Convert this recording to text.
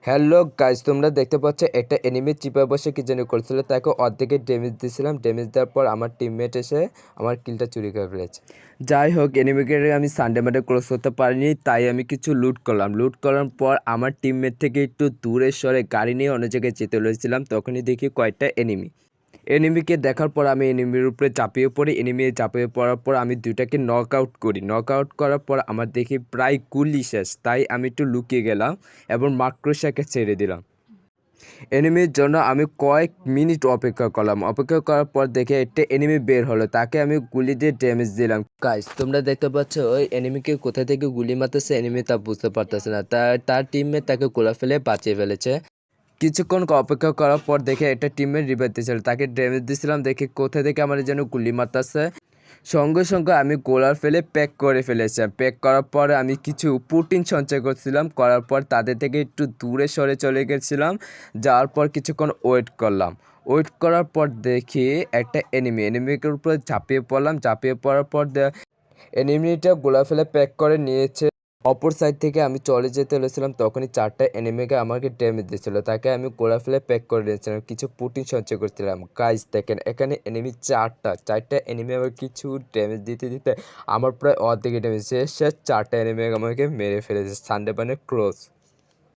Hello guys, তোমরা দেখতে পাচ্ছ একটা এনিমি চিপে বসে কি যেন করছিল, তাকে অর্ধেকে ড্যামেজ দিয়েছিলাম। ড্যামেজ দেওয়ার পর আমার টিমমেট এসে আমার কিলটা চুরি করে ফেলেছে। যাই হোক, এনিমিকে আমি সানডে মানডে ক্লোজ করতে পারিনি, তাই আমি কিছু লুট করলাম। লুট করার পর আমার টিমমেট থেকে একটু দূরে সরে গাড়ি নিয়ে অন্য জায়গায় যেতে লড়েছিলাম। তখনই দেখি কয়েকটা এনিমিকে দেখার পর আমি এনিমির উপরে ঝাঁপিয়ে পড়ি। এনিমি ঝাঁপিয়ে পড়ার পর আমি দুইটাকে নক আউট করি। নক আউট করার পর আমার দেখি প্রায় গুলি শেষ, তাই আমি একটু লুকিয়ে গেলাম এবং মাকড়সাকে ছেড়ে দিলাম। এনিমির জন্য আমি কয়েক মিনিট অপেক্ষা করলাম। অপেক্ষা করার পর দেখে একটা এনিমি বের হলো, তাকে আমি গুলি দিয়ে ড্যামেজ দিলাম। গাইস, তোমরা দেখতে পাচ্ছ ওই এনিমিকে কোথা থেকে গুলি মারতেছে, এনিমি তা বুঝতে পারতেছে না। তার টিমমেট তাকে গোলা ফেলে বাঁচিয়ে ফেলেছে। কিছুক্ষণ অপেক্ষা করার পর দেখে একটা টিমের রিভাইভ দিয়েছিল, তাকে ড্যামেজ দিয়েছিলাম। দেখে কোথা থেকে আমার যেন গুলি মারতেছে। সঙ্গে সঙ্গে আমি গোলার ফেলে প্যাক করে ফেলেছিলাম। প্যাক করার পর আমি কিছু প্রোটিন সঞ্চয় করছিলাম। করার পর তাদের থেকে একটু দূরে সরে চলে গেছিলাম। যাওয়ার পর কিছুক্ষণ ওয়েট করলাম। ওয়েট করার পর দেখি একটা এনিমির উপরে ঝাঁপিয়ে পড়লাম। ঝাঁপিয়ে পড়ার পর এনিমিটা গোলা ফেলে প্যাক করে নিয়েছে। অপর সাইড থেকে আমি চলে যেতে চলেছিলাম, তখনই চারটা এনিমিকে আমাকে ড্যামেজ দিয়েছিল। তাকে আমি গোলা ফেলে প্যাক করে নিয়েছিলাম, কিছু প্রোটিন সঞ্চয় করছিলাম। গাইস দেখেন, এখানে এনিমি চারটা এনিমি আমার কিছু ড্যামেজ দিতে দিতে আমার প্রায় অর্ধেক ড্যামেজ শেষ। চারটা এনিমি আমাকে মেরে ফেলেছে। সানডে মানে ক্লোজ।